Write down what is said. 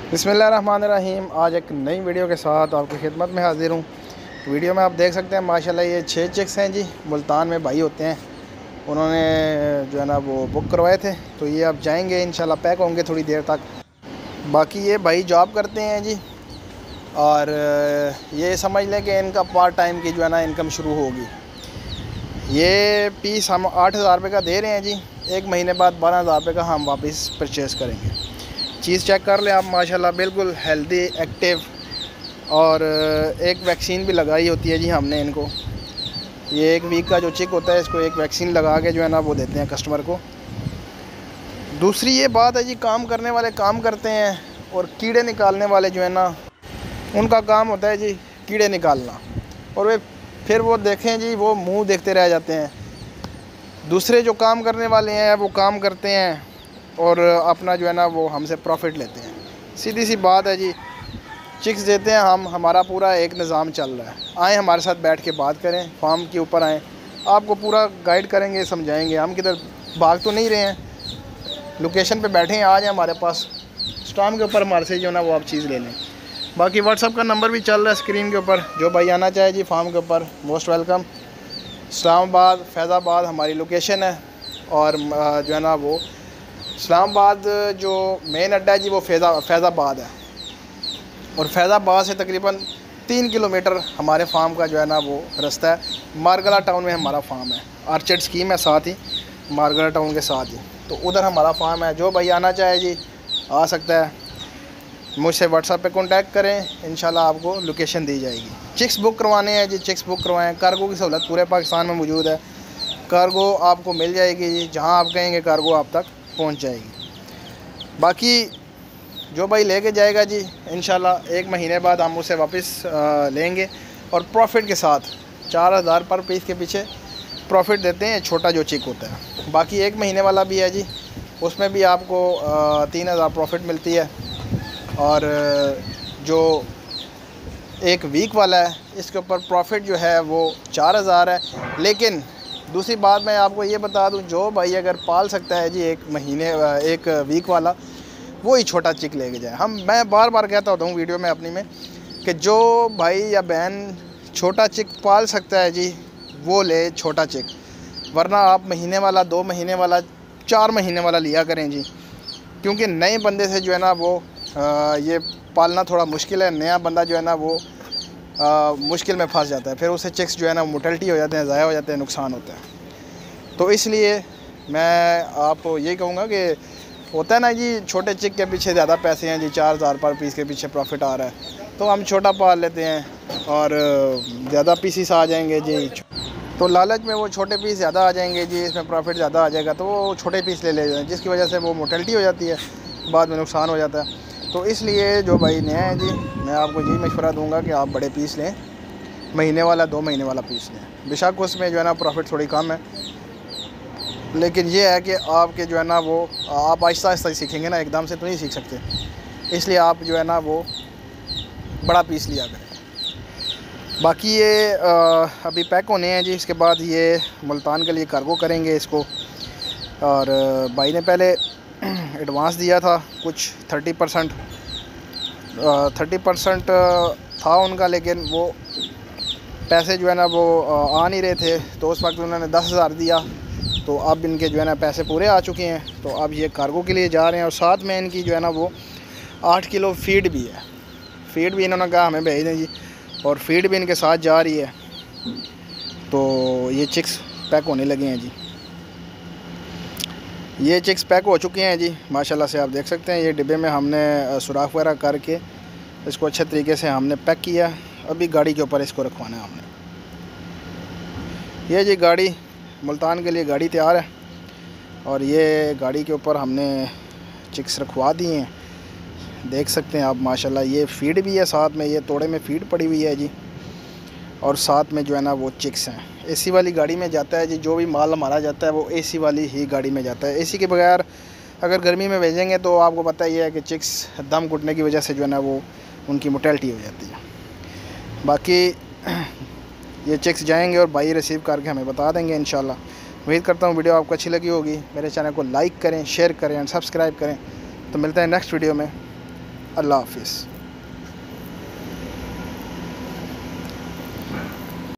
बिस्मिल्लाहिर्रहमानिर्रहीम। आज एक नई वीडियो के साथ आपकी खिदमत में हाज़िर हूँ। वीडियो में आप देख सकते हैं माशाल्लाह ये 6 चिक्स हैं जी। मुल्तान में भाई होते हैं, उन्होंने जो है ना वो बुक करवाए थे, तो ये अब जाएंगे इंशाल्लाह, पैक होंगे थोड़ी देर तक। बाकी ये भाई जॉब करते हैं जी, और ये समझ लें कि इनका पार्ट टाइम की जो है ना इनकम शुरू होगी। ये पीस हम 8,000 रुपये का दे रहे हैं जी। 1 महीने बाद 12,000 रुपये का हम वापस परचेज़ करेंगे। चीज़ चेक कर लें आप, माशाल्लाह बिल्कुल हेल्दी, एक्टिव, और एक वैक्सीन भी लगाई होती है जी हमने इनको। ये 1 वीक का जो चिक होता है, इसको एक वैक्सीन लगा के जो है ना वो देते हैं कस्टमर को। दूसरी ये बात है जी, काम करने वाले काम करते हैं और कीड़े निकालने वाले जो है ना उनका काम होता है जी कीड़े निकालना, और वे फिर वो देखें जी वो मुँह देखते रह जाते हैं। दूसरे जो काम करने वाले हैं वो काम करते हैं और अपना जो है ना वो हमसे प्रॉफिट लेते हैं। सीधी सी बात है जी, चिक्स देते हैं हम, हमारा पूरा एक निज़ाम चल रहा है। आएँ हमारे साथ बैठ के बात करें, फार्म के ऊपर आएँ, आपको पूरा गाइड करेंगे, समझाएंगे। हम किधर भाग तो नहीं रहे हैं, लोकेशन पे बैठे हैं, आ जाएँ हमारे पास, स्टॉम के ऊपर हमारे से जो है ना वो आप चीज़ ले लें। बाकी व्हाट्सअप का नंबर भी चल रहा है स्क्रीन के ऊपर, जो भाई आना चाहे जी फार्म के ऊपर मोस्ट वेलकम। इस्लामाबाद, फैज़ाबाद हमारी लोकेशन है, और जो है ना वो इस्लामाबाद जो मेन अड्डा है जी वो फैज़ाबाद है, और फैज़ाबाद से तकरीबन 3 किलोमीटर हमारे फार्म का जो है ना वो रास्ता है। मारगला टाउन में हमारा फार्म है, आर्चर्ड स्कीम है साथ ही, मारगला टाउन के साथ ही, तो उधर हमारा फार्म है। जो भाई आना चाहे जी आ सकता है, मुझसे व्हाट्सएप पे कांटेक्ट करें, इंशाल्लाह आपको लोकेशन दी जाएगी। चिक्स बुक करवाने हैं जी, चिक्स बुक करवाएं। कार्गो की सहूलत पूरे पाकिस्तान में मौजूद है, कार्गो आपको मिल जाएगी जी, जहाँ आप कहेंगे कार्गो आप तक पहुँच जाएगी। बाकी जो भाई लेके जाएगा जी इंशाल्लाह 1 महीने बाद हम उसे वापस लेंगे, और प्रॉफिट के साथ 4,000 पर पीस के पीछे प्रॉफिट देते हैं, छोटा जो चिक होता है। बाकी 1 महीने वाला भी है जी, उसमें भी आपको 3,000 प्रॉफिट मिलती है, और जो 1 वीक वाला है इसके ऊपर प्रॉफिट जो है वो 4,000 है। लेकिन दूसरी बात मैं आपको ये बता दूं, जो भाई अगर पाल सकता है जी 1 वीक वाला, वो ही छोटा चिक लेके जाए। मैं बार बार कहता होता हूँ वीडियो में अपनी में कि जो भाई या बहन छोटा चिक पाल सकता है जी वो ले छोटा चिक, वरना आप महीने वाला, 2 महीने वाला, 4 महीने वाला लिया करें जी। क्योंकि नए बंदे से जो है ना वो ये पालना थोड़ा मुश्किल है। नया बंदा जो है ना वो मुश्किल में फंस जाता है, फिर उसे चिक्स जो है ना मोर्टेलिटी हो जाते हैं, ज़ाया हो जाते हैं, नुकसान होता है। तो इसलिए मैं आपको यही कहूँगा कि होता है ना जी, छोटे चिक के पीछे ज़्यादा पैसे हैं जी, 4,000 पर पीस के पीछे प्रॉफिट आ रहा है, तो हम छोटा पाल लेते हैं और ज़्यादा पीसीस आ जाएंगे जी। तो लालच में वो छोटे पीस ज़्यादा आ जाएंगे जी, इसमें प्रॉफिट ज़्यादा आ जाएगा, तो वो छोटे पीस ले लेते हैं, जिसकी वजह से वो मोर्टेलिटी हो जाती है, बाद में नुकसान हो जाता है। तो इसलिए जो भाई नया है जी, मैं आपको यही मशवरा दूंगा कि आप बड़े पीस लें, महीने वाला, 2 महीने वाला पीस लें। बेशक उसमें जो है ना प्रॉफिट थोड़ी कम है, लेकिन ये है कि आपके जो है ना वो आप आहिस्ता आहिस्ता ही सीखेंगे ना, एकदम से तो नहीं सीख सकते। इसलिए आप जो है ना वो बड़ा पीस लिया करें। बाकी ये अभी पैक होने हैं जी, इसके बाद ये मुल्तान के लिए कार्गो करेंगे इसको। और भाई ने पहले एडवांस दिया था कुछ 30% था उनका, लेकिन वो पैसे जो है ना वो आ नहीं रहे थे, तो उस वक्त उन्होंने 10,000 दिया। तो अब इनके जो है ना पैसे पूरे आ चुके हैं, तो अब ये कार्गो के लिए जा रहे हैं। और साथ में इनकी जो है ना वो 8 किलो फीड भी है, फीड भी इन्होंने कहा हमें भेज दें जी, और फीड भी इनके साथ जा रही है। तो ये चिक्स पैक होने लगे हैं जी, ये चिक्स पैक हो चुके हैं जी माशाल्लाह से। आप देख सकते हैं ये डिब्बे में हमने सुराख वगैरह करके इसको अच्छे तरीके से हमने पैक किया। अभी गाड़ी के ऊपर इसको रखवाना है हमने। ये जी गाड़ी, मुल्तान के लिए गाड़ी तैयार है, और ये गाड़ी के ऊपर हमने चिक्स रखवा दिए हैं। देख सकते हैं आप माशाल्लाह, ये फीड भी है साथ में, ये तोड़े में फीड पड़ी हुई है जी, और साथ में जो है ना वो चिक्स हैं। एसी वाली गाड़ी में जाता है जी, जो भी माल हमारा जाता है वो एसी वाली ही गाड़ी में जाता है। एसी के बगैर अगर गर्मी में भेजेंगे तो आपको पता ही है कि चिक्स दम घुटने की वजह से जो है ना वो उनकी मोर्टेलिटी हो जाती है। बाकी ये चिक्स जाएंगे और भाई रिसीव करके हमें बता देंगे इंशाल्लाह। उम्मीद करता हूँ वीडियो आपको अच्छी लगी होगी। मेरे चैनल को लाइक करें, शेयर करें एंड सब्सक्राइब करें। तो मिलते हैं नेक्स्ट वीडियो में। अल्लाह हाफिज़।